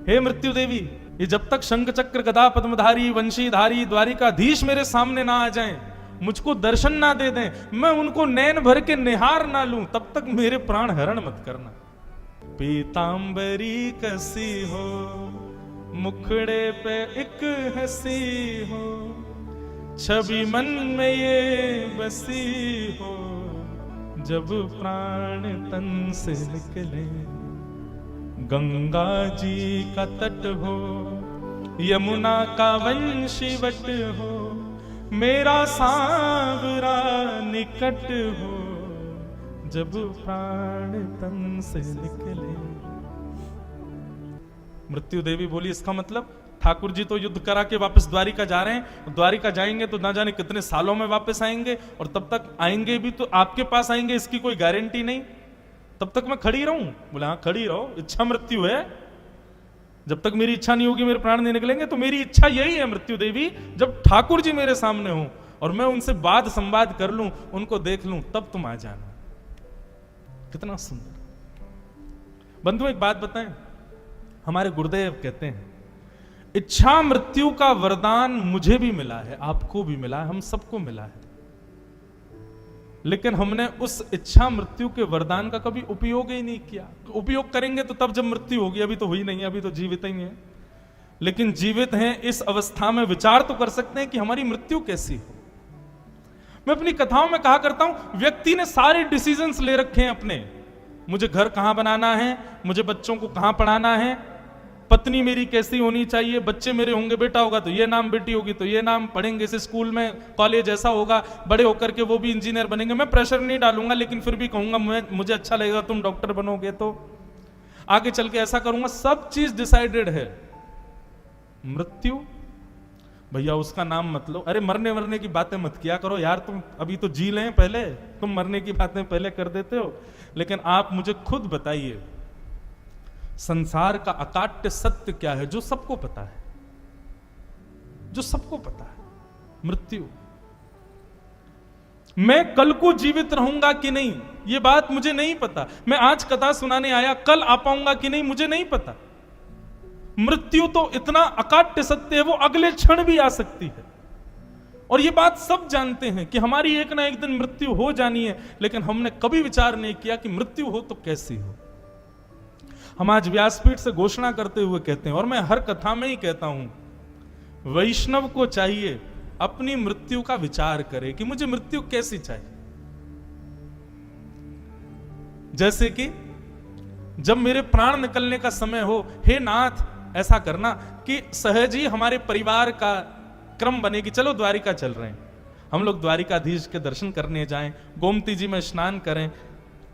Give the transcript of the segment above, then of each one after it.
हे मृत्यु देवी, ये जब तक शंख चक्र गदा पद्मधारी वंशीधारी द्वारिकाधीश मेरे सामने ना आ जाएं, मुझको दर्शन ना दे दें, मैं उनको नैन भर के निहार ना लूं, तब तक मेरे प्राण हरण मत करना। पीतांबरी कसी हो, मुखड़े पे एक हंसी हो, छवि मन में ये बसी हो, जब प्राण तन से निकले। गंगा जी का तट हो, यमुना का वंशीवट हो, मेरा सांवरा निकट हो, जब प्राण तन से निकले। मृत्यु देवी बोली, इसका मतलब ठाकुर जी तो युद्ध करा के वापस द्वारिका जा रहे हैं, द्वारिका जाएंगे तो ना जाने कितने सालों में वापस आएंगे, और तब तक आएंगे भी तो आपके पास आएंगे, इसकी कोई गारंटी नहीं, तब तक मैं खड़ी रहूं? बोले हाँ खड़ी रहो, इच्छा मृत्यु है, जब तक मेरी इच्छा नहीं होगी मेरे प्राण नहीं निकलेंगे। तो मेरी इच्छा यही है मृत्यु देवी, जब ठाकुर जी मेरे सामने हो और मैं उनसे वाद संवाद कर लूं, उनको देख लूं, तब तुम आ जाना। कितना सुंदर। बंधु एक बात बताएं, हमारे गुरुदेव कहते हैं इच्छा मृत्यु का वरदान मुझे भी मिला है, आपको भी मिला है, हम सबको मिला है, लेकिन हमने उस इच्छा मृत्यु के वरदान का कभी उपयोग ही नहीं किया। उपयोग करेंगे तो तब जब मृत्यु होगी, अभी तो हुई नहीं, अभी तो जीवित ही है। लेकिन जीवित हैं इस अवस्था में विचार तो कर सकते हैं कि हमारी मृत्यु कैसी हो। मैं अपनी कथाओं में कहा करता हूं, व्यक्ति ने सारे डिसीजंस ले रखे हैं अपने, मुझे घर कहां बनाना है, मुझे बच्चों को कहां पढ़ाना है, पत्नी मेरी कैसी होनी चाहिए, बच्चे मेरे होंगे, बेटा होगा तो ये नाम, बेटी होगी तो ये नाम, पढ़ेंगे इस स्कूल में, कॉलेज ऐसा होगा, बड़े होकर के वो भी इंजीनियर बनेंगे। मैं प्रेशर नहीं डालूंगा, लेकिन फिर भी कहूंगा मुझे अच्छा लगेगा तुम डॉक्टर बनोगे तो आगे चल के ऐसा करूंगा। सब चीज डिसाइडेड है। मृत्यु भैया उसका नाम मत लो, अरे मरने की बातें मत किया करो यार, तुम अभी तो जी लें पहले, तुम मरने की बातें पहले कर देते हो। लेकिन आप मुझे खुद बताइए संसार का अकाट्य सत्य क्या है, जो सबको पता है, जो सबको पता है, मृत्यु। मैं कल को जीवित रहूंगा कि नहीं ये बात मुझे नहीं पता, मैं आज कथा सुनाने आया, कल आ पाऊंगा कि नहीं मुझे नहीं पता। मृत्यु तो इतना अकाट्य सत्य है, वो अगले क्षण भी आ सकती है, और ये बात सब जानते हैं कि हमारी एक ना एक दिन मृत्यु हो जानी है, लेकिन हमने कभी विचार नहीं किया कि मृत्यु हो तो कैसी हो। हम आज व्यासपीठ से घोषणा करते हुए कहते हैं, और मैं हर कथा में ही कहता हूं, वैष्णव को चाहिए अपनी मृत्यु का विचार करे कि मुझे मृत्यु कैसी चाहिए। जैसे कि जब मेरे प्राण निकलने का समय हो, हे नाथ ऐसा करना कि सहज ही हमारे परिवार का क्रम बने कि चलो द्वारिका चल रहे हैं, हम लोग द्वारिकाधीश के दर्शन करने जाएं, गोमती जी में स्नान करें,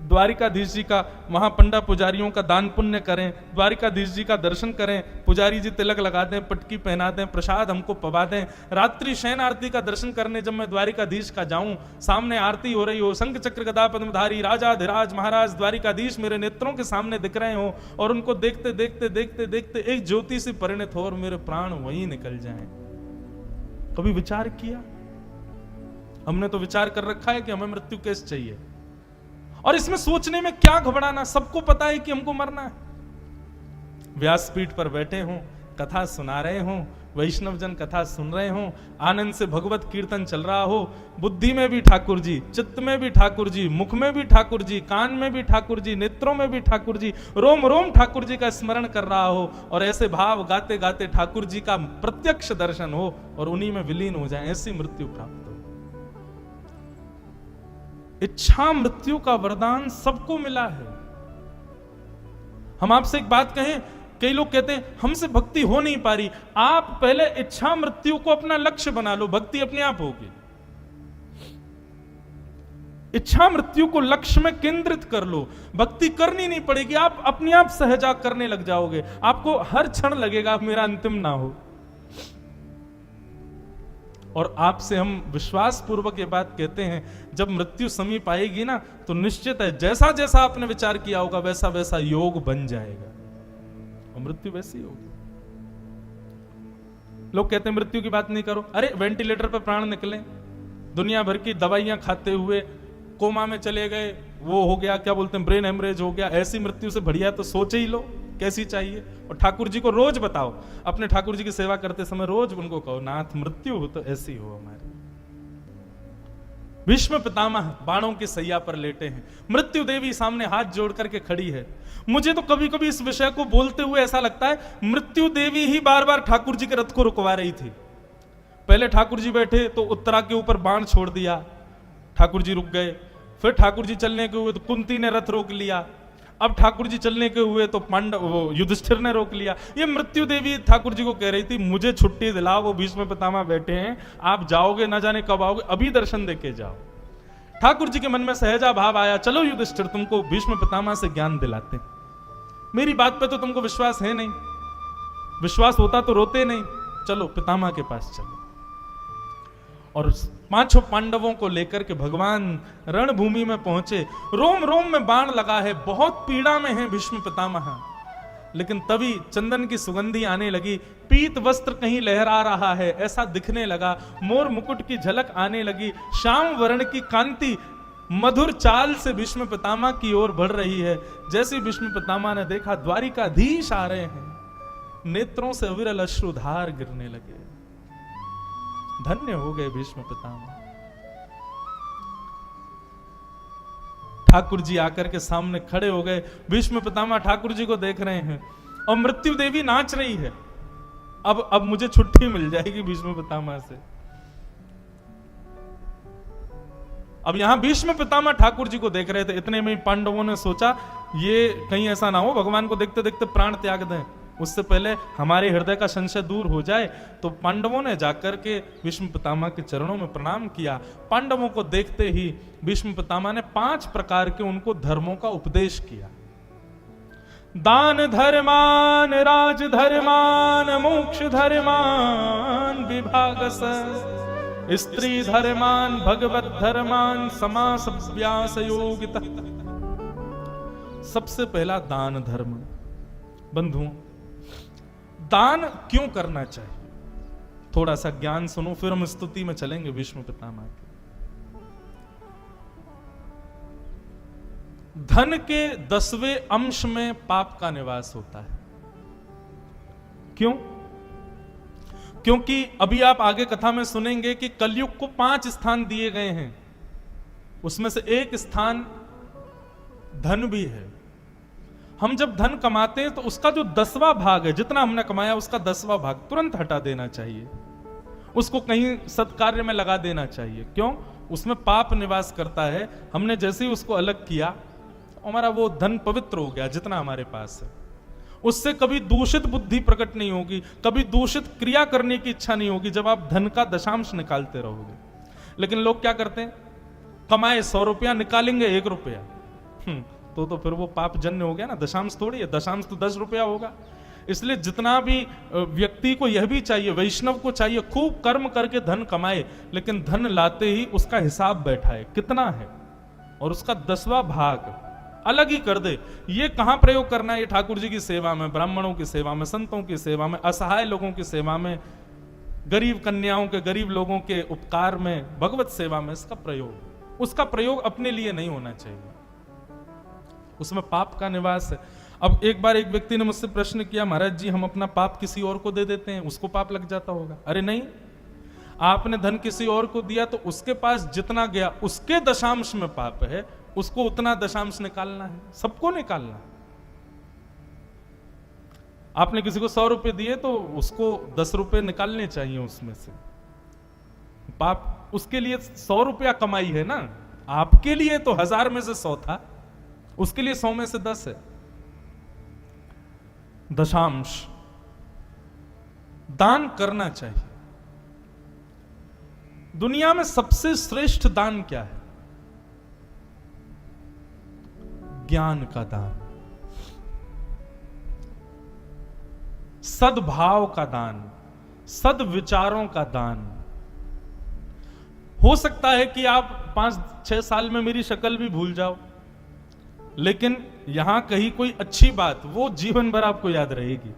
द्वारिकाधीश जी का वहां पंडा पुजारियों का दान पुण्य करें, द्वारिकाधीश जी का दर्शन करें, पुजारी जी तिलक लगा दें, पटकी पहना दें, प्रसाद हमको पवा दें, रात्रि शयन आरती का दर्शन करने जब मैं द्वारिकाधीश का जाऊं, सामने आरती हो रही हो, शंख चक्र गदा पद्मधारी राजाधिराज महाराज द्वारिकाधीश मेरे नेत्रों के सामने दिख रहे हो, और उनको देखते देखते देखते देखते एक ज्योति से परिणत हो और मेरे प्राण वहीं निकल जाएं। कभी विचार किया? हमने तो विचार कर रखा है कि हमें मृत्यु कैसे चाहिए, और इसमें सोचने में क्या घबराना, सबको पता है कि हमको मरना है। व्यासपीठ पर बैठे हों, कथा सुना रहे हों, वैष्णव जन कथा सुन रहे हों, आनंद से भगवत कीर्तन चल रहा हो, बुद्धि में भी ठाकुर जी, चित्त में भी ठाकुर जी, मुख में भी ठाकुर जी, कान में भी ठाकुर जी, नेत्रों में भी ठाकुर जी, रोम रोम ठाकुर जी का स्मरण कर रहा हो, और ऐसे भाव गाते गाते ठाकुर जी का प्रत्यक्ष दर्शन हो और उन्हीं में विलीन हो जाए, ऐसी मृत्यु प्राप्त हो। इच्छा मृत्यु का वरदान सबको मिला है। हम आपसे एक बात कहें, कई लोग कहते हैं हमसे भक्ति हो नहीं पा रही, आप पहले इच्छा मृत्यु को अपना लक्ष्य बना लो, भक्ति अपने आप होगी। इच्छा मृत्यु को लक्ष्य में केंद्रित कर लो, भक्ति करनी नहीं पड़ेगी, आप अपने आप सहजा करने लग जाओगे। आपको हर क्षण लगेगा मेरा अंतिम ना हो। और आपसे हम विश्वास पूर्वक ये बात कहते हैं, जब मृत्यु समीप आएगी ना, तो निश्चित है जैसा जैसा आपने विचार किया होगा वैसा वैसा योग बन जाएगा, और मृत्यु वैसी होगी। लोग कहते हैं मृत्यु की बात नहीं करो, अरे वेंटिलेटर पर प्राण निकले, दुनिया भर की दवाइयां खाते हुए कोमा में चले गए, वो हो गया, क्या बोलते हैं ब्रेन हेमरेज हो गया, ऐसी मृत्यु से बढ़िया तो सोच ही लो, कैसी चाहिए, और ठाकुर जी को रोज बताओ, अपने ठाकुर जी की सेवा करते समय रोज उनको कहो, नाथ मृत्यु हो तो ऐसी हो हमारी। भीष्म पितामह बाणों की सैया पर लेटे हैं, मृत्यु देवी सामने हाथ जोड़ करके खड़ी है। मुझे तो कभी कभी इस विषय को बोलते हुए ऐसा लगता है मृत्यु देवी ही बार बार ठाकुर जी के रथ को रुकवा रही थी। पहले ठाकुर जी बैठे तो उत्तरा के ऊपर बाण छोड़ दिया, ठाकुर जी रुक गए, फिर ठाकुर जी चलने के हुए तो कुंती ने रथ रोक लिया, अब ठाकुर जी चलने के हुए तो युधिष्ठिर ने रोक लिया। ये मृत्यु देवी ठाकुर जी को कह रही थी मुझे छुट्टी दिलाओ, वो भीष्म पितामह बैठे हैं, आप जाओगे ना जाने कब आओगे, अभी दर्शन देके जाओ। ठाकुर जी के मन में सहजा भाव आया, चलो युधिष्ठिर तुमको भीष्म पितामह से ज्ञान दिलाते। मेरी बात पे तो तुमको विश्वास है नहीं, विश्वास होता तो रोते नहीं, चलो पितामह के पास चलो। और पांचों पांडवों को लेकर के भगवान रणभूमि में पहुंचे। रोम रोम में बाण लगा है, बहुत पीड़ा में है भीष्म पितामह, लेकिन तभी चंदन की सुगंधी आने लगी, पीत वस्त्र कहीं लहरा रहा है ऐसा दिखने लगा, मोर मुकुट की झलक आने लगी, श्याम वर्ण की कांति मधुर चाल से भीष्म पितामह की ओर बढ़ रही है। जैसे भीष्म पितामह ने देखा द्वारिकाधीश आ रहे हैं, नेत्रों से अविरल अश्रुधार गिरने लगे। धन्य हो गए भीष्म पितामह। ठाकुर जी आकर के सामने खड़े हो गए, भीष्म पितामह ठाकुर जी को देख रहे हैं और मृत्यु देवी नाच रही है। अब मुझे छुट्टी मिल जाएगी भीष्म पितामह से। अब यहां भीष्म पितामह ठाकुर जी को देख रहे थे, इतने में पांडवों ने सोचा ये कहीं ऐसा ना हो भगवान को देखते देखते प्राण त्याग दें, उससे पहले हमारे हृदय का संशय दूर हो जाए। तो पांडवों ने जाकर के भीष्म पितामह के चरणों में प्रणाम किया। पांडवों को देखते ही भीष्म पितामह ने 5 प्रकार के उनको धर्मों का उपदेश किया। दान धर्मान, राज धर्मान, मोक्ष धर्मान, विभागस, स्त्री धर्मान, भगवत धर्मान, समास व्यास योगिता। सबसे पहला दान धर्म। बंधुओं, दान क्यों करना चाहिए, थोड़ा सा ज्ञान सुनो, फिर हम स्तुति में चलेंगे भीष्म पितामह के। धन के 10वें अंश में पाप का निवास होता है। क्यों? क्योंकि अभी आप आगे कथा में सुनेंगे कि कलयुग को 5 स्थान दिए गए हैं, उसमें से एक स्थान धन भी है। हम जब धन कमाते हैं तो उसका जो 10वां भाग है, जितना हमने कमाया उसका 10वां भाग तुरंत हटा देना चाहिए, उसको कहीं सत्कार्य में लगा देना चाहिए। क्यों? उसमें पाप निवास करता है। हमने जैसे ही उसको अलग किया, हमारा वो धन पवित्र हो गया जितना हमारे पास है। उससे कभी दूषित बुद्धि प्रकट नहीं होगी, कभी दूषित क्रिया करने की इच्छा नहीं होगी जब आप धन का दशांश निकालते रहोगे। लेकिन लोग क्या करते हैं, कमाए 100 रुपया, निकालेंगे 1 रुपया, तो फिर वो पाप जन्य हो गया ना। दशांश थोड़ी है, दशांश तो 10 रुपया होगा। इसलिए जितना भी व्यक्ति को यह भी चाहिए, वैष्णव को चाहिए खूब कर्म करके धन कमाए, लेकिन धन लाते ही उसका हिसाब बैठाए कितना है और उसका 10वां भाग अलग ही कर दे। ये कहां प्रयोग करना है? ये ठाकुर जी की सेवा में, ब्राह्मणों की सेवा में, संतों की सेवा में, असहाय लोगों की सेवा में, गरीब कन्याओं के, गरीब लोगों के उपकार में, भगवत सेवा में इसका प्रयोग। उसका प्रयोग अपने लिए नहीं होना चाहिए, उसमें पाप का निवास है। अब एक बार एक व्यक्ति ने मुझसे प्रश्न किया, महाराज जी हम अपना पाप किसी और को दे देते हैं, उसको पाप लग जाता होगा। अरे नहीं, आपने धन किसी और को दिया तो उसके पास जितना गया उसके दशांश में पाप है, उसको उतना दशांश निकालना है, सबको निकालना है। आपने किसी को 100 रुपए दिए तो उसको 10 रुपए निकालने चाहिए उसमें से। पाप उसके लिए 100 रुपया कमाई है ना, आपके लिए तो 1000 में से 100 था, उसके लिए 100 में से 10 है। दशांश दान करना चाहिए। दुनिया में सबसे श्रेष्ठ दान क्या है? ज्ञान का दान, सद्भाव का दान, सद्विचारों का दान। हो सकता है कि आप 5-6 साल में मेरी शक्ल भी भूल जाओ, लेकिन यहां कहीं कोई अच्छी बात वो जीवन भर आपको याद रहेगी।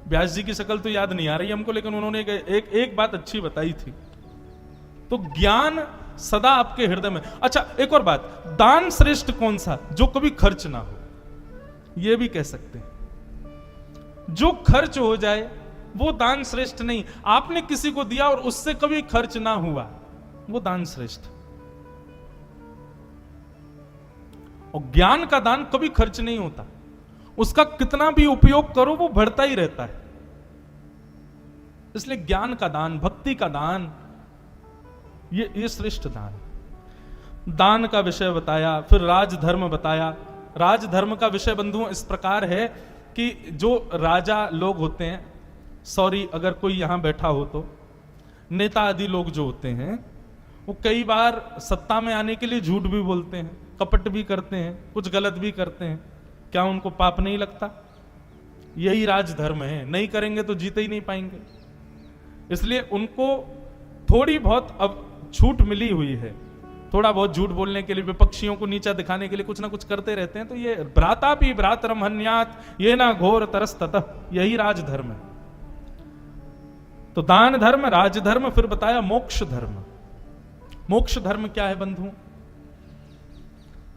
व्यास जी की शक्ल तो याद नहीं आ रही हमको, लेकिन उन्होंने एक बात अच्छी बताई थी। तो ज्ञान सदा आपके हृदय में। अच्छा, एक और बात, दान श्रेष्ठ कौन सा? जो कभी खर्च ना हो, यह भी कह सकते हैं। जो खर्च हो जाए वो दान श्रेष्ठ नहीं। आपने किसी को दिया और उससे कभी खर्च ना हुआ, वो दान श्रेष्ठ। और ज्ञान का दान कभी खर्च नहीं होता, उसका कितना भी उपयोग करो वो बढ़ता ही रहता है। इसलिए ज्ञान का दान, भक्ति का दान, ये श्रेष्ठ दान। दान का विषय बताया, फिर राजधर्म बताया। राजधर्म का विषय बंधुओं इस प्रकार है कि जो राजा लोग होते हैं, सॉरी अगर कोई यहां बैठा हो तो, नेता आदि लोग जो होते हैं वो कई बार सत्ता में आने के लिए झूठ भी बोलते हैं, कपट भी करते हैं, कुछ गलत भी करते हैं। क्या उनको पाप नहीं लगता? यही राजधर्म है, नहीं करेंगे तो जीते ही नहीं पाएंगे। इसलिए उनको थोड़ी बहुत अब छूट मिली हुई है, थोड़ा बहुत झूठ बोलने के लिए, विपक्षियों को नीचा दिखाने के लिए कुछ ना कुछ करते रहते हैं। तो ये भ्राता भी भ्रातरम हन्यात ये ना घोर तरस्ततः, यही राजधर्म है। तो दान धर्म, राजधर्म, फिर बताया मोक्ष धर्म। मोक्ष धर्म क्या है बंधु?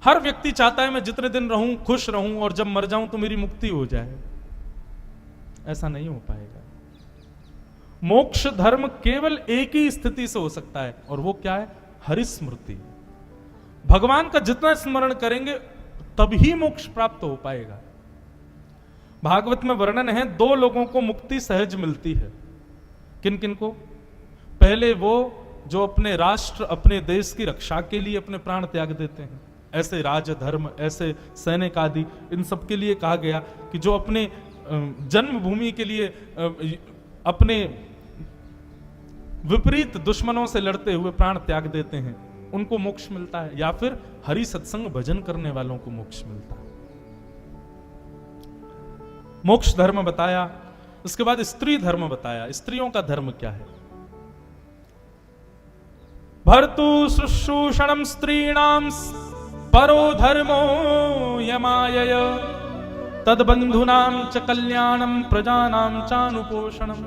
हर व्यक्ति चाहता है मैं जितने दिन रहूं खुश रहूं और जब मर जाऊं तो मेरी मुक्ति हो जाए। ऐसा नहीं हो पाएगा। मोक्ष धर्म केवल एक ही स्थिति से हो सकता है, और वो क्या है? हरिस्मृति। भगवान का जितना स्मरण करेंगे तभी मोक्ष प्राप्त हो पाएगा। भागवत में वर्णन है, दो लोगों को मुक्ति सहज मिलती है। किन किन को? पहले वो जो अपने राष्ट्र, अपने देश की रक्षा के लिए अपने प्राण त्याग देते हैं, ऐसे राजधर्म, ऐसे सैनिक आदि, इन सब के लिए कहा गया कि जो अपने जन्मभूमि के लिए अपने विपरीत दुश्मनों से लड़ते हुए प्राण त्याग देते हैं, उनको मोक्ष मिलता है। या फिर हरि सत्संग भजन करने वालों को मोक्ष मिलता है। मोक्ष धर्म बताया। उसके बाद स्त्री धर्म बताया। स्त्रियों का धर्म क्या है? भर्तु शुश्रूषणम स्त्रीणाम परो धर्मो यमायय तद्बंधुनाम च कल्याणम प्रजानाम चानुपोषणम।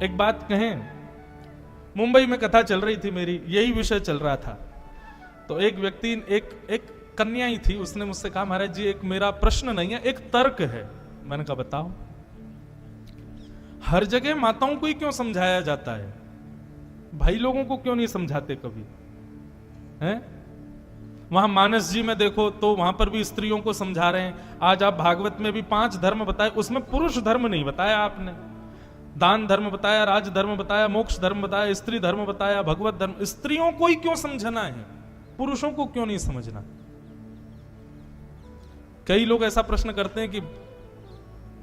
एक बात कहें, मुंबई में कथा चल रही थी मेरी, यही विषय चल रहा था। तो एक व्यक्ति, एक कन्या ही थी, उसने मुझसे कहा महाराज जी एक मेरा प्रश्न नहीं है, एक तर्क है। मैंने कहा बताओ। हर जगह माताओं को ही क्यों समझाया जाता है? भाई लोगों को क्यों नहीं समझाते कभी? हैं? वहां मानस जी में देखो तो वहां पर भी स्त्रियों को समझा रहे हैं। आज आप भागवत में भी 5 धर्म बताए, उसमें पुरुष धर्म नहीं बताया आपने। दान धर्म बताया, राज धर्म बताया, मोक्ष धर्म बताया, स्त्री धर्म बताया, भगवत धर्म। स्त्रियों को ही क्यों समझना है, पुरुषों को क्यों नहीं समझना? कई लोग ऐसा प्रश्न करते हैं कि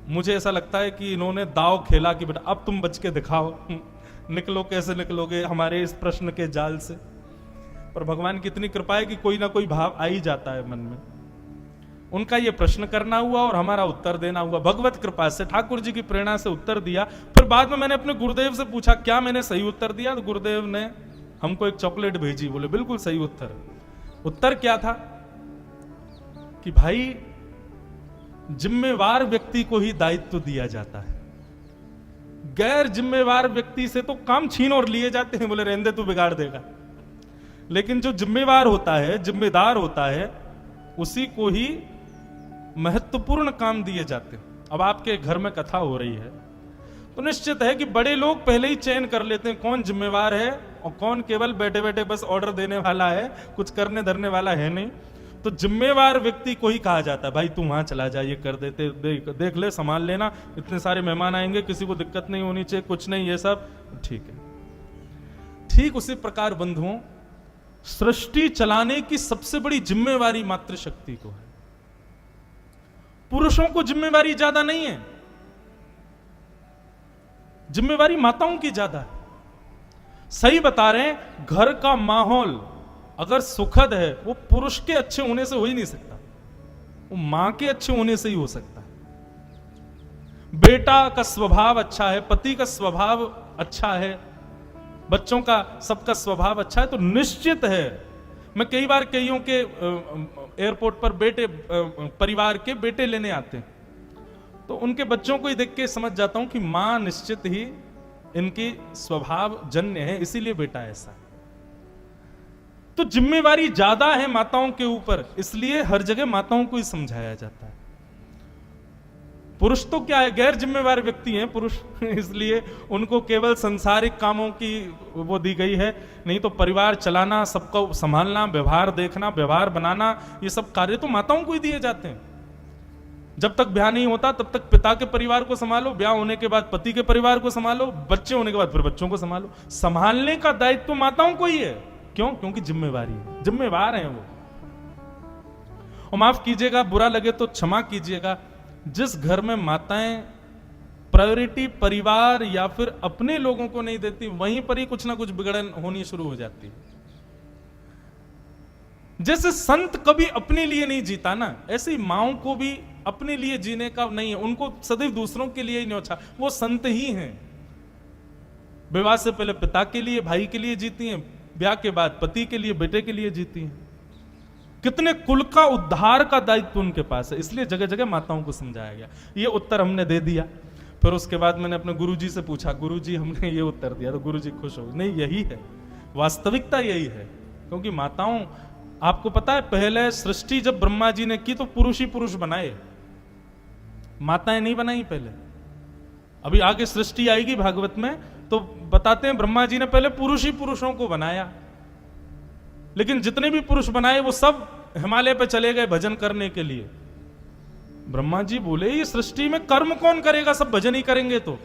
मुझे ऐसा लगता है कि इन्होंने दाव खेला कि बेटा अब तुम बच के दिखाओ, निकलो, कैसे निकलोगे हमारे इस प्रश्न के जाल से। पर भगवान की इतनी कृपा है कि कोई ना कोई भाव आ ही जाता है मन में। उनका ये प्रश्न करना हुआ और हमारा उत्तर देना हुआ, भगवत कृपा से, ठाकुर जी की प्रेरणा से उत्तर दिया। फिर बाद में मैंने अपने गुरुदेव से पूछा क्या मैंने सही उत्तर दिया? तो गुरुदेव ने हमको एक चॉकलेट भेजी, बोले बिल्कुल सही उत्तर। उत्तर क्या था कि भाई जिम्मेवार व्यक्ति को ही दायित्व दिया जाता है, गैर जिम्मेवार व्यक्ति से तो काम छीन और लिए जाते हैं, बोले रहने दे तू बिगाड़ देगा। लेकिन जो जिम्मेवार होता है, जिम्मेदार होता है, उसी को ही महत्वपूर्ण काम दिए जाते हैं। अब आपके घर में कथा हो रही है तो निश्चित है कि बड़े लोग पहले ही चयन कर लेते हैं कौन जिम्मेवार है और कौन केवल बैठे बैठे बस ऑर्डर देने वाला है, कुछ करने धरने वाला है नहीं। तो जिम्मेवार व्यक्ति को ही कहा जाता है भाई तू वहां चला जा, ये कर देते, देख ले, संभाल लेना, इतने सारे मेहमान आएंगे, किसी को दिक्कत नहीं होनी चाहिए, कुछ नहीं, ये सब ठीक है। ठीक उसी प्रकार बंधुओं, सृष्टि चलाने की सबसे बड़ी जिम्मेवारी मातृशक्ति को है। पुरुषों को जिम्मेवारी ज्यादा नहीं है, जिम्मेवारी माताओं की ज्यादा है। सही बता रहे हैं, घर का माहौल अगर सुखद है वो पुरुष के अच्छे होने से हो ही नहीं सकता, वो मां के अच्छे होने से ही हो सकता है। बेटा का स्वभाव अच्छा है, पति का स्वभाव अच्छा है, बच्चों का सबका स्वभाव अच्छा है, तो निश्चित है। मैं कई बार कईयों के एयरपोर्ट पर बेटे, परिवार के बेटे लेने आते हैं, तो उनके बच्चों को ही देख के समझ जाता हूं कि मां निश्चित ही इनकी स्वभाव जन्य है, इसीलिए बेटा ऐसा है। तो जिम्मेवारी ज्यादा है माताओं के ऊपर, इसलिए हर जगह माताओं को ही समझाया जाता है। पुरुष तो क्या है, गैर जिम्मेवार व्यक्ति हैं पुरुष इसलिए उनको केवल संसारिक कामों की वो दी गई है, नहीं तो परिवार चलाना, सबको संभालना, व्यवहार देखना, व्यवहार बनाना, ये सब कार्य तो माताओं को ही दिए जाते हैं। जब तक ब्याह नहीं होता तब तक पिता के परिवार को संभालो, ब्याह होने के बाद पति के परिवार को संभालो, बच्चे होने के बाद फिर बच्चों को संभालो। संभालने का दायित्व तो माताओं को ही है। क्यों? क्योंकि जिम्मेवारी है, जिम्मेवार है वो। और माफ कीजिएगा, बुरा लगे तो क्षमा कीजिएगा, जिस घर में माताएं प्रायोरिटी परिवार या फिर अपने लोगों को नहीं देती, वहीं पर ही कुछ ना कुछ बिगड़न होनी शुरू हो जाती है। जैसे संत कभी अपने लिए नहीं जीता ना, ऐसे ही माओं को भी अपने लिए जीने का नहीं है, उनको सदैव दूसरों के लिए ही न्योछा। वो संत ही हैं। विवाह से पहले पिता के लिए, भाई के लिए जीती हैं, ब्याह के बाद पति के लिए, बेटे के लिए जीती हैं। कितने कुल का उद्धार का दायित्व उनके पास है, इसलिए जगह जगह माताओं को समझाया गया। ये उत्तर हमने दे दिया। फिर उसके बाद मैंने अपने गुरुजी से पूछा, गुरुजी हमने ये उत्तर दिया, तो गुरुजी खुश हो गए। नहीं, यही है वास्तविकता, यही है। क्योंकि माताओं, आपको पता है पहले सृष्टि जब ब्रह्मा जी ने की तो पुरुष ही पुरुष बनाए, माताएं नहीं बनाई पहले। अभी आगे सृष्टि आएगी भागवत में तो बताते हैं ब्रह्मा जी ने पहले पुरुष ही पुरुषों को बनाया, लेकिन जितने भी पुरुष बनाए वो सब हिमालय पे चले गए भजन करने के लिए। ब्रह्मा जी बोले ये सृष्टि में कर्म कौन करेगा, सब भजन ही करेंगे। तो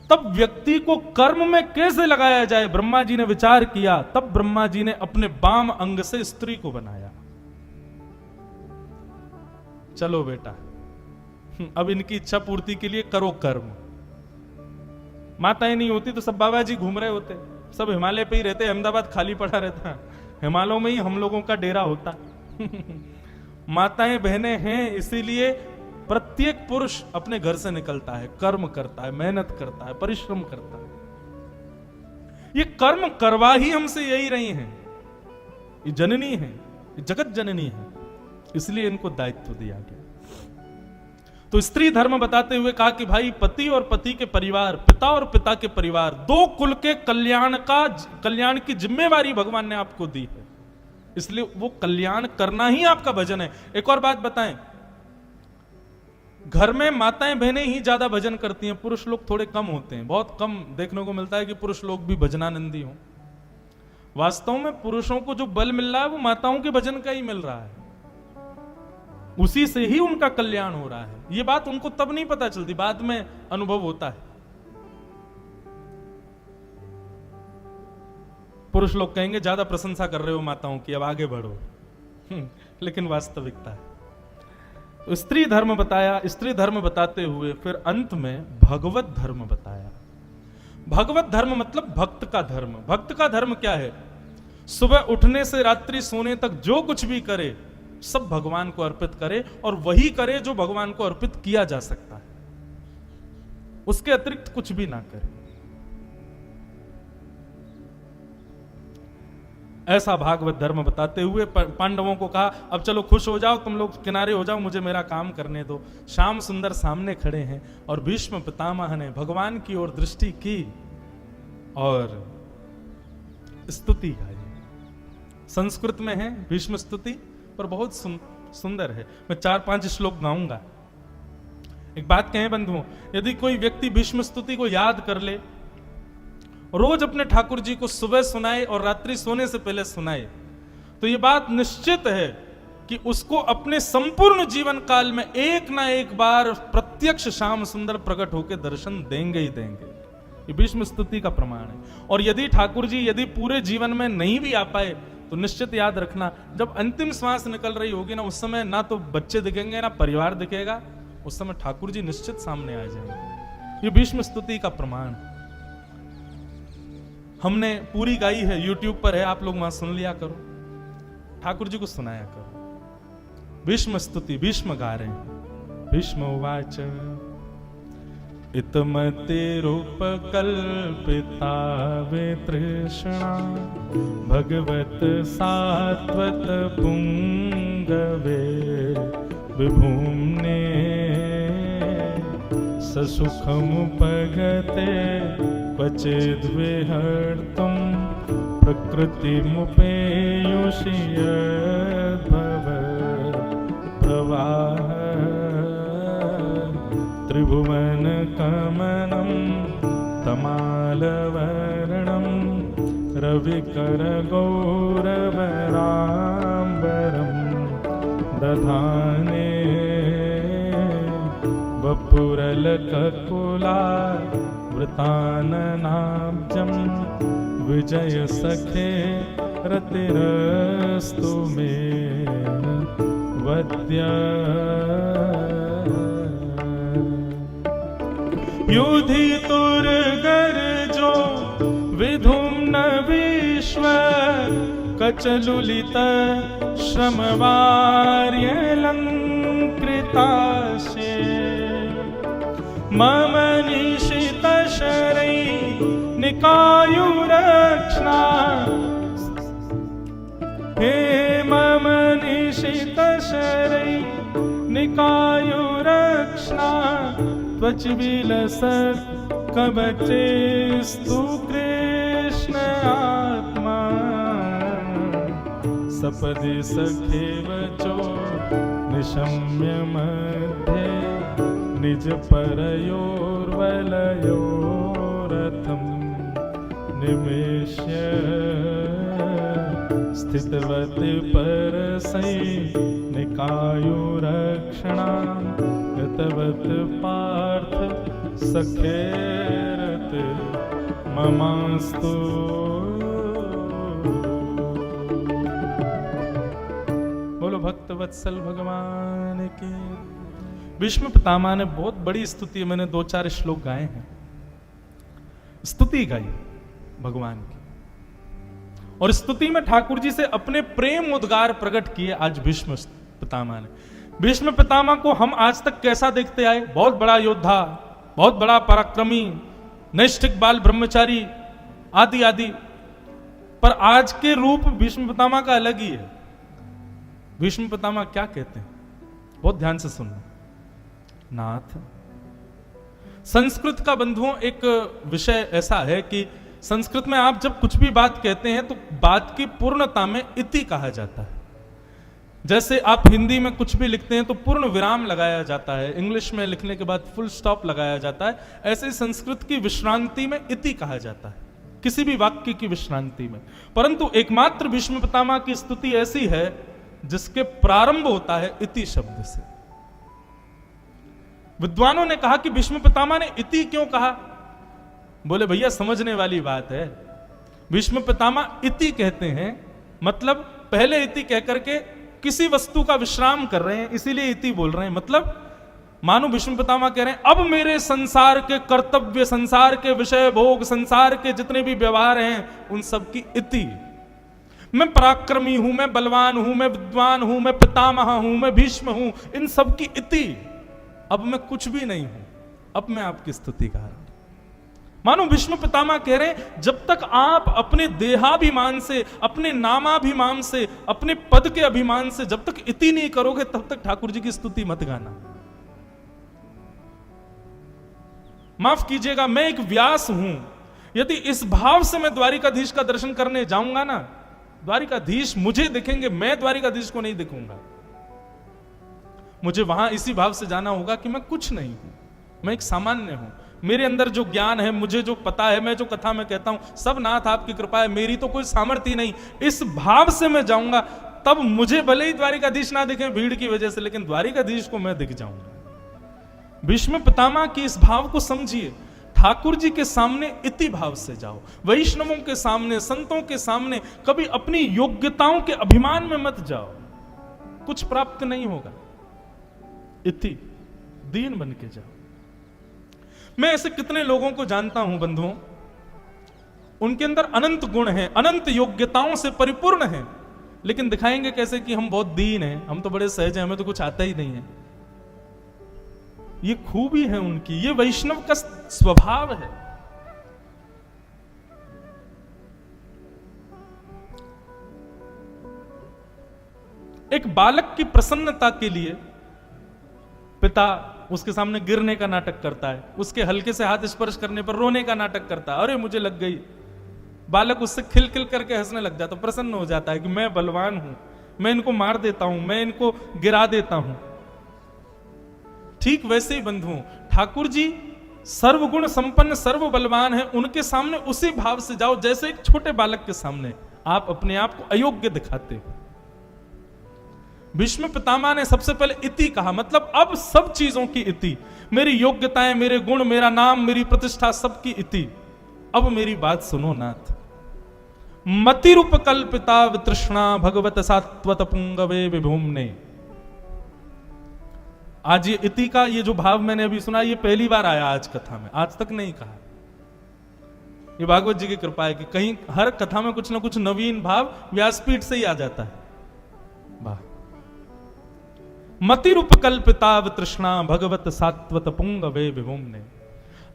तब व्यक्ति को कर्म में कैसे लगाया जाए, ब्रह्मा जी ने विचार किया। तब ब्रह्मा जी ने अपने वाम अंग से स्त्री को बनाया। चलो बेटा, अब इनकी इच्छा पूर्ति के लिए करो कर्म। माताएं नहीं होती तो सब बाबा जी घूम रहे होते, सब हिमालय पे ही रहते, अहमदाबाद खाली पड़ा रहता, हिमालयों में ही हम लोगों का डेरा होता। माताएं बहनें हैं, इसीलिए प्रत्येक पुरुष अपने घर से निकलता है, कर्म करता है, मेहनत करता है, परिश्रम करता है। ये कर्म करवा ही हमसे यही रही हैं। ये जननी है, ये जगत जननी है, इसलिए इनको दायित्व दिया गया। तो स्त्री धर्म बताते हुए कहा कि भाई पति और पति के परिवार, पिता और पिता के परिवार, दो कुल के कल्याण की जिम्मेवारी भगवान ने आपको दी है, इसलिए वो कल्याण करना ही आपका भजन है। एक और बात बताएं, घर में माताएं बहनें ही ज्यादा भजन करती हैं, पुरुष लोग थोड़े कम होते हैं। बहुत कम देखने को मिलता है कि पुरुष लोग भी भजनानंदी हों। वास्तव में पुरुषों को जो बल मिल रहा है वो माताओं के भजन का ही मिल रहा है, उसी से ही उनका कल्याण हो रहा है। ये बात उनको तब नहीं पता चलती, बाद में अनुभव होता है। पुरुष लोग कहेंगे ज्यादा प्रशंसा कर रहे हो माताओं की, अब आगे बढ़ो। लेकिन वास्तविकता है। तो स्त्री धर्म बताया, स्त्री धर्म बताते हुए फिर अंत में भगवत धर्म बताया। भगवत धर्म मतलब भक्त का धर्म। भक्त का धर्म क्या है? सुबह उठने से रात्रि सोने तक जो कुछ भी करे सब भगवान को अर्पित करे, और वही करे जो भगवान को अर्पित किया जा सकता है, उसके अतिरिक्त कुछ भी ना करे। ऐसा भागवत धर्म बताते हुए पांडवों को कहा अब चलो खुश हो जाओ, तुम लोग किनारे हो जाओ, मुझे मेरा काम करने दो। श्याम सुंदर सामने खड़े हैं और भीष्म पितामह ने भगवान की ओर दृष्टि की और स्तुति गाई। संस्कृत में है भीष्म स्तुति, पर बहुत सुंदर है। मैं 4-5 श्लोक गाऊंगा। एक बात कहें बंधुओं, यदि कोई व्यक्ति भीष्म स्तुति को याद कर ले, रोज अपने ठाकुर जी को सुबह सुनाए और रात्रि सोने से पहले सुनाए, तो यह बात निश्चित है कि उसको अपने संपूर्ण जीवन काल में एक ना एक बार प्रत्यक्ष श्याम सुंदर प्रकट होकर दर्शन देंगे ही देंगे। ये भीष्म स्तुति का प्रमाण है। और यदि ठाकुर जी यदि पूरे जीवन में नहीं भी आ पाए तो निश्चित याद रखना, जब अंतिम श्वास निकल रही होगी ना, उस समय ना तो बच्चे दिखेंगे ना परिवार दिखेगा, उस समय ठाकुर जी निश्चित सामने आ जाएंगे। ये भीष्म स्तुति का प्रमाण हमने पूरी गाई है, YouTube पर है, आप लोग वहां सुन लिया करो, ठाकुर जी को सुनाया करो। भीष्म स्तुति भीष्म गा रहे हैं। भीष्म उवाच इतमतिरुपकल्पिता वे तृष्णा भगवत सात्वत पुंगवे विभूम्ने ससुखमुपगते क्वचिद्विहर्तुं प्रकृतिमुपेयुषि यद्भव प्रवाह त्रिभुवन कमनं तमालवर्णं रविकर गौरवराम्बरं दधाने वपुरलककुला वृताननाब्जं विजय सखे रतिरस्तु मे वद्य युधितुर्गर्जो विधुम्न विश्व कचलुलित श्रमवार्यलङ्कृताशे मम निशितशरै निकायुरक्ष्णा हे मम निशितशरै निकायुरक्ष्णा त्वचविलसत् कवचेस्तु कृष्ण आत्मा सपदि सखे वचो निशम्य मध्ये निज परयोर्वलयोरथं निमेष्य स्थितवति परसै निकायुरक्षणां गतवत् पार्थ सखेरत ममास्तु। बोलो भक्त वत्सल भगवान की। भीष्म पितामह ने बहुत बड़ी स्तुति, मैंने 2-4 श्लोक गाए हैं, स्तुति गाई भगवान की, और स्तुति में ठाकुर जी से अपने प्रेम उद्गार प्रकट किए आज भीष्म पितामह ने। भीष्म पितामह को हम आज तक कैसा देखते आए? बहुत बड़ा योद्धा, बहुत बड़ा पराक्रमी, नैष्ठिक बाल ब्रह्मचारी आदि आदि, पर आज के रूप भीष्म पितामह का अलग ही है। भीष्म पितामह क्या कहते हैं? बहुत ध्यान से सुनना। नाथ, संस्कृत का बंधुओं एक विषय ऐसा है कि संस्कृत में आप जब कुछ भी बात कहते हैं तो बात की पूर्णता में इति कहा जाता है। जैसे आप हिंदी में कुछ भी लिखते हैं तो पूर्ण विराम लगाया जाता है, इंग्लिश में लिखने के बाद फुल स्टॉप लगाया जाता है, ऐसे ही संस्कृत की विश्रांति में इति कहा जाता है, किसी भी वाक्य की विश्रांति में। परंतु एकमात्र भीष्म पितामह की स्तुति ऐसी है जिसके प्रारंभ होता है इति शब्द से। विद्वानों ने कहा कि भीष्म पितामह ने इति क्यों कहा? बोले भैया समझने वाली बात है। भीष्म पितामह इति कहते हैं, मतलब पहले इति कहकर के किसी वस्तु का विश्राम कर रहे हैं, इसीलिए इति बोल रहे हैं। मतलब मानो भीष्म पितामह कह रहे हैं अब मेरे संसार के कर्तव्य, संसार के विषय भोग, संसार के जितने भी व्यवहार हैं उन सब की इति। मैं पराक्रमी हूं, मैं बलवान हूं, मैं विद्वान हूं, मैं पितामह हूं, मैं भीष्म हूं, इन सब की इति। अब मैं कुछ भी नहीं हूं, अब मैं आपकी स्तुति कर रहा हूं। मानो भीष्म पितामह कह रहे हैं जब तक आप अपने देहाभिमान से, अपने नामाभिमान से, अपने पद के अभिमान से जब तक इति नहीं करोगे तब तक ठाकुर जी की स्तुति मत गाना। माफ कीजिएगा, मैं एक व्यास हूं, यदि इस भाव से मैं द्वारिकाधीश का दर्शन करने जाऊंगा ना, द्वारिकाधीश मुझे दिखेंगे, मैं द्वारिकाधीश को नहीं दिखूंगा। मुझे वहां इसी भाव से जाना होगा कि मैं कुछ नहीं हूं, मैं एक सामान्य हूं, मेरे अंदर जो ज्ञान है, मुझे जो पता है, मैं जो कथा में कहता हूं, सब नाथ आपकी कृपा है, मेरी तो कोई सामर्थ्य नहीं। इस भाव से मैं जाऊंगा, तब मुझे भले ही द्वारिकाधीश ना दिखे भीड़ की वजह से, लेकिन द्वारिकाधीश को मैं दिख जाऊंगा। भीष्म पितामह की इस भाव को समझिए। ठाकुर जी के सामने इति भाव से जाओ, वैष्णवों के सामने, संतों के सामने कभी अपनी योग्यताओं के अभिमान में मत जाओ, कुछ प्राप्त नहीं होगा। इति, दीन बन के जाओ। मैं ऐसे कितने लोगों को जानता हूं बंधुओं, उनके अंदर अनंत गुण हैं, अनंत योग्यताओं से परिपूर्ण हैं, लेकिन दिखाएंगे कैसे कि हम बहुत दीन हैं, हम तो बड़े सहज हैं, हमें तो कुछ आता ही नहीं है। ये खूबी है उनकी, ये वैष्णव का स्वभाव है। एक बालक की प्रसन्नता के लिए पिता उसके सामने गिरने का नाटक करता है, उसके हल्के से हाथ स्पर्श करने पर रोने का नाटक करता है, अरे मुझे लग गई। बालक उससे खिल खिल करके हंसने लग जाता, प्रसन्न हो जाता है कि मैं बलवान हूं, मैं इनको मार देता हूं, मैं इनको गिरा देता हूं। ठीक वैसे ही बंधुओं, ठाकुर जी सर्वगुण संपन्न सर्व बलवान है, उनके सामने उसी भाव से जाओ जैसे एक छोटे बालक के सामने आप अपने आप को अयोग्य दिखाते हो। भीष्म पितामह ने सबसे पहले इति कहा, मतलब अब सब चीजों की इति, मेरी योग्यताएं, मेरे गुण, मेरा नाम, मेरी प्रतिष्ठा, सबकी इति। अब मेरी बात सुनो नाथ। मतिरूप कल्पिता वितृष्णा भगवत सात्वत पुंगवे विभूमने। आज ये इति का ये जो भाव मैंने अभी सुना, ये पहली बार आया आज कथा में, आज तक नहीं कहा। ये भागवत जी की कृपा है कि कहीं हर कथा में कुछ ना कुछ नवीन भाव व्यासपीठ से ही आ जाता है। वाह। मतिरूप कल्पिता वितृष्णा भगवत सात्वत पुंगवे विभूमने।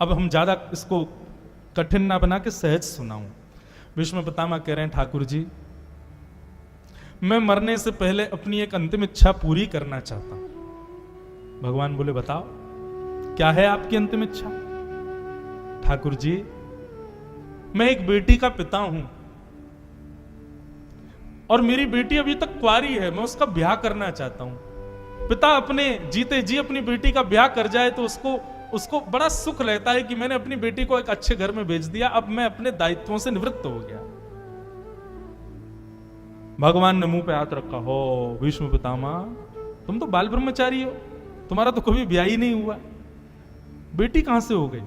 अब हम ज्यादा इसको कठिन ना बना के सहज सुनाऊं। भीष्म पितामह कह रहे हैं, ठाकुर जी मैं मरने से पहले अपनी एक अंतिम इच्छा पूरी करना चाहता हूं। भगवान बोले, बताओ क्या है आपकी अंतिम इच्छा? ठाकुर जी मैं एक बेटी का पिता हूं और मेरी बेटी अभी तक कुंवारी है, मैं उसका ब्याह करना चाहता हूं। पिता अपने जीते जी अपनी बेटी का ब्याह कर जाए तो उसको बड़ा सुख रहता है कि मैंने अपनी बेटी को एक अच्छे घर में भेज दिया, अब मैं अपने दायित्वों से निवृत्त हो गया। भगवान ने मुंह पे हाथ रखा, हो भीष्म पितामह तुम तो बाल ब्रह्मचारी हो, तुम्हारा तो कभी ब्याह ही नहीं हुआ, बेटी कहां से हो गई?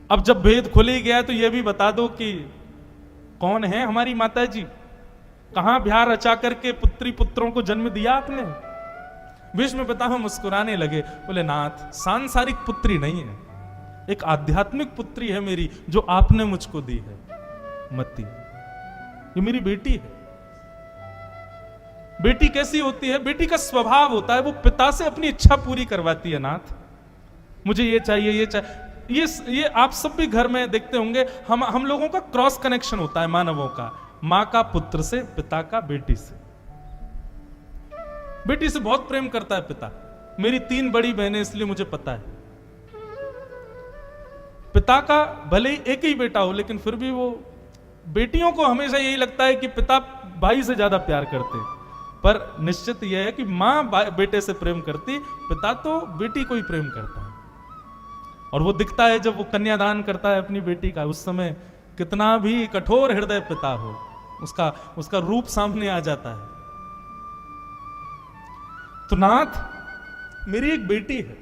अब जब भेद खुल ही गया तो यह भी बता दो कि कौन है हमारी माता जी, कहां ब्याह रचा करके पुत्री पुत्रों को जन्म दिया आपने? भीष्म पितामह मुस्कुराने लगे, बोले नाथ सांसारिक पुत्री नहीं है, एक आध्यात्मिक पुत्री है मेरी जो आपने मुझको दी है, मति। ये मेरी बेटी है। बेटी कैसी होती है? बेटी का स्वभाव होता है वो पिता से अपनी इच्छा पूरी करवाती है। नाथ मुझे ये चाहिए, ये चाहिए, ये आप सब भी घर में देखते होंगे, हम लोगों का क्रॉस कनेक्शन होता है मानवों का, मां का पुत्र से, पिता का बेटी से। बेटी से बहुत प्रेम करता है पिता। मेरी 3 बड़ी बहनें, इसलिए मुझे पता है पिता का भले ही एक ही बेटा हो लेकिन फिर भी वो बेटियों को हमेशा यही लगता है कि पिता भाई से ज्यादा प्यार करते, पर निश्चित यह है कि मां बेटे से प्रेम करती, पिता तो बेटी को ही प्रेम करता है। और वो दिखता है जब वो कन्यादान करता है अपनी बेटी का, उस समय कितना भी कठोर हृदय पिता हो, उसका रूप सामने आ जाता है। तो नाथ मेरी एक बेटी है।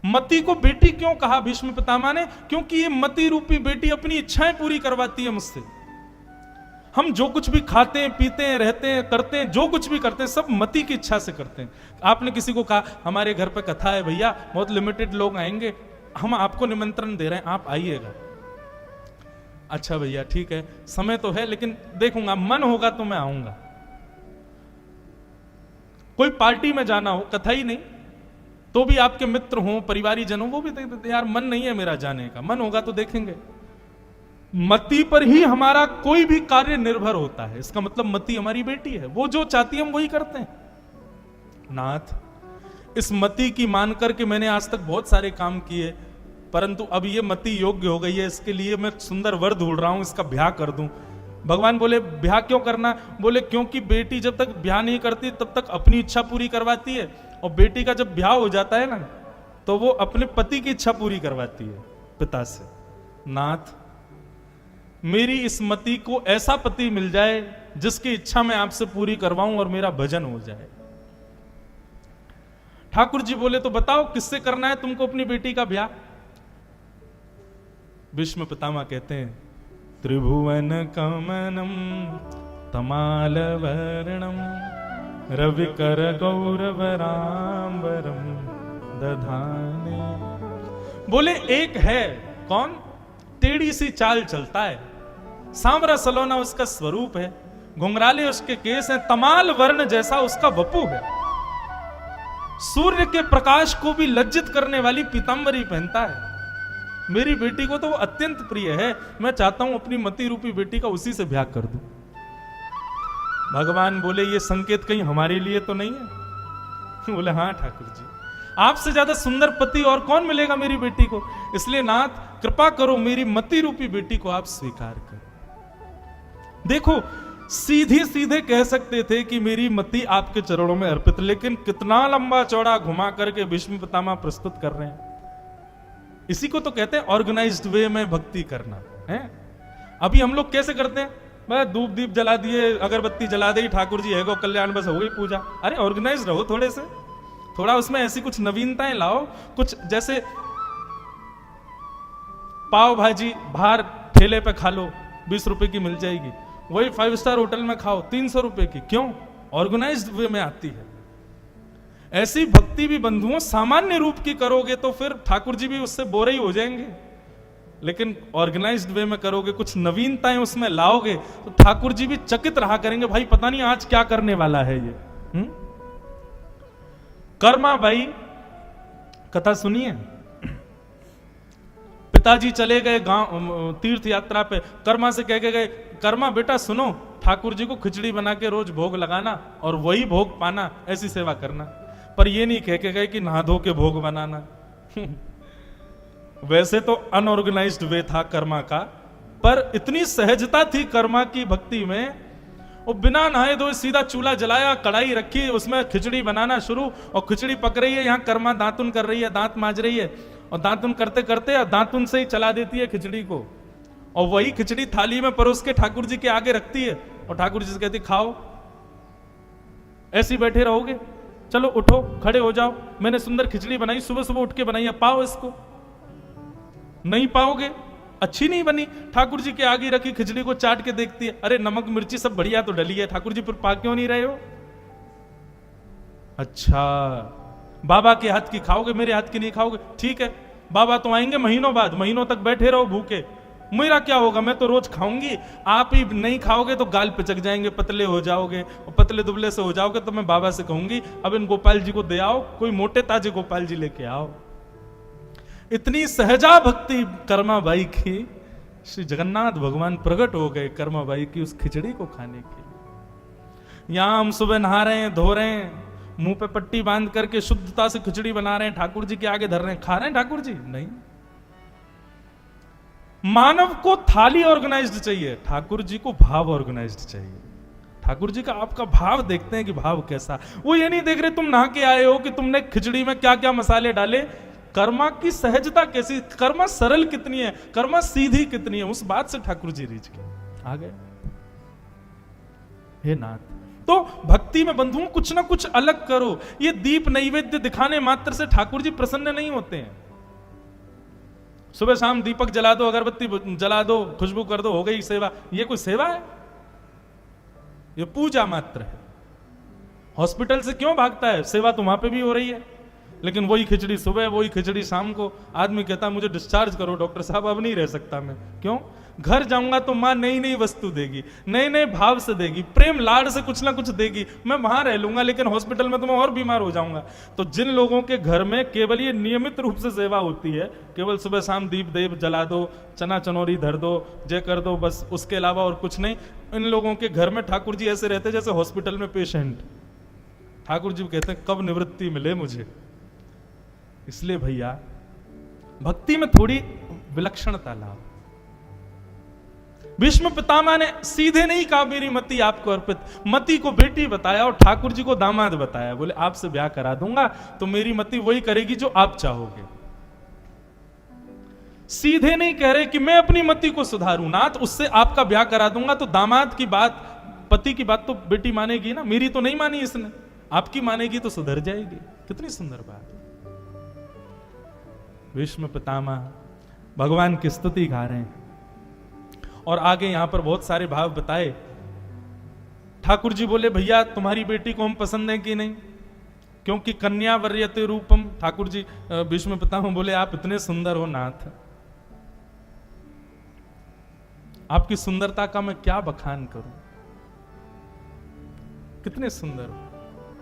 मति को बेटी क्यों कहा भीष्म पितामह ने? क्योंकि ये मति रूपी बेटी अपनी इच्छाएं पूरी करवाती है मुझसे। हम जो कुछ भी खाते हैं, पीते हैं, रहते हैं, करते हैं, जो कुछ भी करते हैं सब मति की इच्छा से करते हैं। आपने किसी को कहा हमारे घर पे कथा है भैया, बहुत लिमिटेड लोग आएंगे, हम आपको निमंत्रण दे रहे हैं, आप आइएगा। अच्छा भैया ठीक है, समय तो है लेकिन देखूंगा, मन होगा तो मैं आऊंगा। कोई पार्टी में जाना हो, कथा ही नहीं, तो भी आपके मित्र हो, परिवारी जन हो, वो भी देखते यार मन नहीं है मेरा जाने का, मन होगा तो देखेंगे। मति पर ही हमारा कोई भी कार्य निर्भर होता है, इसका मतलब मति हमारी बेटी है, वो जो चाहती है हम वही करते हैं। नाथ इस मति की मान करके मैंने आज तक बहुत सारे काम किए, परंतु अब ये मति योग्य हो गई है, इसके लिए मैं सुंदर वर ढूंढ रहा हूं, इसका ब्याह कर दूं। भगवान बोले ब्याह क्यों करना? बोले क्योंकि बेटी जब तक ब्याह नहीं करती तब तक अपनी इच्छा पूरी करवाती है, और बेटी का जब ब्याह हो जाता है ना तो वो अपने पति की इच्छा पूरी करवाती है पिता से। नाथ मेरी इस मति को ऐसा पति मिल जाए जिसकी इच्छा मैं आपसे पूरी करवाऊं और मेरा भजन हो जाए। ठाकुर जी बोले तो बताओ किससे करना है तुमको अपनी बेटी का ब्याह? भीष्म पितामह कहते हैं, त्रिभुवन कमनम तमाल वर्णम रविकर गौरवराम्बरम दधाने। बोले एक है, कौन? टेढ़ी सी चाल चलता है, सांवरा सलोना उसका स्वरूप है, घुंघराले उसके केस हैं, तमाल वर्ण जैसा उसका वपु है, सूर्य के प्रकाश को भी लज्जित करने वाली पीतांबरी पहनता है। मेरी बेटी को तो वो अत्यंत प्रिय है, मैं चाहता हूं अपनी मति रूपी बेटी का उसी से ब्याह कर दूं। भगवान बोले ये संकेत कहीं हमारे लिए तो नहीं है? बोले हाँ ठाकुर जी, आपसे ज्यादा सुंदर पति और कौन मिलेगा मेरी बेटी को, इसलिए नाथ कृपा करो मेरी मति रूपी बेटी को आप स्वीकार करो। देखो सीधे सीधे कह सकते थे कि मेरी मति आपके चरणों में अर्पित, लेकिन कितना लंबा चौड़ा घुमा करके भीष्म पितामह प्रस्तुत कर रहे हैं। इसी को तो कहते हैं ऑर्गेनाइज्ड वे में भक्ति करना है। अभी हम लोग कैसे करते हैं, बस धूप दीप जला दिए, अगरबत्ती जला दी, ठाकुर जी है गो कल्याण, बस हो गई पूजा। अरे ऑर्गेनाइज रहो थोड़े से, थोड़ा उसमें ऐसी कुछ नवीनताएं लाओ। कुछ जैसे पाव भाजी बाहर ठेले पे खा लो, 20 रुपए की मिल जाएगी, वही 5 स्टार होटल में खाओ 300 रुपए की। क्यों? ऑर्गेनाइज्ड वे में आती है। ऐसी भक्ति भी बंधुओं सामान्य रूप की करोगे तो फिर ठाकुर जी भी उससे बोरे ही हो जाएंगे, लेकिन ऑर्गेनाइज्ड वे में करोगे, कुछ नवीनताएं उसमें लाओगे तो ठाकुर जी भी चकित रहा करेंगे, भाई पता नहीं आज क्या करने वाला है ये। कर्मा बाई कथा सुनिए। पिताजी चले गए गांव तीर्थ यात्रा पे, कर्मा से कह के गए, कर्मा बेटा सुनो, ठाकुर जी को खिचड़ी बना के रोज भोग लगाना और वही भोग पाना, ऐसी सेवा करना। पर ये नहीं कह के गए कि नहा धो के भोग बनाना। वैसे तो अनऑर्गेनाइज्ड वे था कर्मा का, पर इतनी सहजता थी कर्मा की भक्ति में, वो बिना नहाए धोए सीधा चूल्हा जलाया, कढ़ाई रखी, उसमें खिचड़ी बनाना शुरू, और खिचड़ी पक रही है, यहाँ कर्मा दातुन कर रही है, दांत मांज रही है, और दातुन करते करते दातुन से ही चला देती है खिचड़ी को, और वही खिचड़ी थाली में परोस के ठाकुर जी के आगे रखती है, और ठाकुर जी से कहती खाओ। ऐसे बैठे रहोगे? चलो उठो, खड़े हो जाओ, मैंने सुंदर खिचड़ी बनाई, सुबह सुबह उठ के बनाई है, पाओ इसको। नहीं पाओगे, अच्छी नहीं बनी। ठाकुर जी के आगे रखी खिचड़ी को चाट के देखती है, अरे नमक मिर्ची सब बढ़िया तो डली है, ठाकुर जी फिर पा क्यों नहीं रहे हो? अच्छा, बाबा के हाथ की खाओगे, मेरे हाथ की नहीं खाओगे? ठीक है, बाबा तो आएंगे महीनों बाद, महीनों तक बैठे रहो भूखे, मेरा क्या होगा, मैं तो रोज खाऊंगी। आप ही नहीं खाओगे तो गाल पिचक जाएंगे, पतले हो जाओगे, और पतले दुबले से हो जाओगे तो मैं बाबा से कहूंगी अब इन गोपाल जी को दे आओ, कोई मोटे ताजे गोपाल जी लेके आओ। इतनी सहजा भक्ति कर्मा बाई की, श्री जगन्नाथ भगवान प्रकट हो गए कर्मा बाई की उस खिचड़ी को खाने के लिए। यहां हम सुबह नहा रहे हैं, धो रहे हैं, मुंह पे पट्टी बांध करके शुद्धता से खिचड़ी बना रहे हैं, ठाकुर जी के आगे धर रहे हैं, खा रहे हैं ठाकुर जी? नहीं। मानव को थाली ऑर्गेनाइज्ड चाहिए, ठाकुर जी को भाव ऑर्गेनाइज्ड चाहिए। ठाकुर जी का आपका भाव देखते हैं कि भाव कैसा। वो ये नहीं देख रहे तुम नहा के आए हो कि तुमने खिचड़ी में क्या क्या मसाले डाले, कर्मा की सहजता कैसी, कर्मा सरल कितनी है, कर्मा सीधी कितनी है, उस बात से ठाकुर जी रीझ के आ गए। हे नाथ, तो भक्ति में बंधुओं कुछ ना कुछ अलग करो। ये दीप नैवेद्य दिखाने मात्र से ठाकुर जी प्रसन्न नहीं होते हैं। सुबह शाम दीपक जला दो, अगरबत्ती जला दो, खुशबू कर दो, हो गई सेवा। ये कोई सेवा है? ये पूजा मात्र है। हॉस्पिटल से क्यों भागता है? सेवा तो वहां पे भी हो रही है, लेकिन वही खिचड़ी सुबह, वही खिचड़ी शाम को। आदमी कहता मुझे डिस्चार्ज करो डॉक्टर साहब, अब नहीं रह सकता मैं। क्यों? घर जाऊंगा तो मां नई नई वस्तु देगी, नए नए भाव से देगी, प्रेम लाड से कुछ ना कुछ देगी, मैं वहां रह लूंगा, लेकिन हॉस्पिटल में तो मैं और बीमार हो जाऊंगा। तो जिन लोगों के घर में केवल ये नियमित रूप से सेवा होती है, केवल सुबह शाम दीप देव जला दो, चना चनौरी धर दो, जय कर दो, बस उसके अलावा और कुछ नहीं, इन लोगों के घर में ठाकुर जी ऐसे रहते जैसे हॉस्पिटल में पेशेंट। ठाकुर जी कहते हैं कब निवृत्ति मिले मुझे। इसलिए भैया भक्ति में थोड़ी विलक्षणता लाओ। भीष्म पितामह ने सीधे नहीं कहा मेरी मति आपको अर्पित, मति को बेटी बताया और ठाकुर जी को दामाद बताया। बोले आपसे ब्याह करा दूंगा तो मेरी मति वही करेगी जो आप चाहोगे। सीधे नहीं कह रहे कि मैं अपनी मति को सुधारूं, नाथ उससे आपका ब्याह करा दूंगा तो दामाद की बात, पति की बात तो बेटी मानेगी ना, मेरी तो नहीं मानी इसने, आपकी मानेगी तो सुधर जाएगी। कितनी सुंदर बात। भीष्म पितामह भगवान की स्तुति गा रहे हैं और आगे यहां पर बहुत सारे भाव बताए। ठाकुर जी बोले भैया तुम्हारी बेटी को हम पसंद है कि नहीं, क्योंकि कन्या वर्यते रूपम। ठाकुर जी भीष्म पितामह बोले आप इतने सुंदर हो नाथ, आपकी सुंदरता का मैं क्या बखान करूं, कितने सुंदर हो।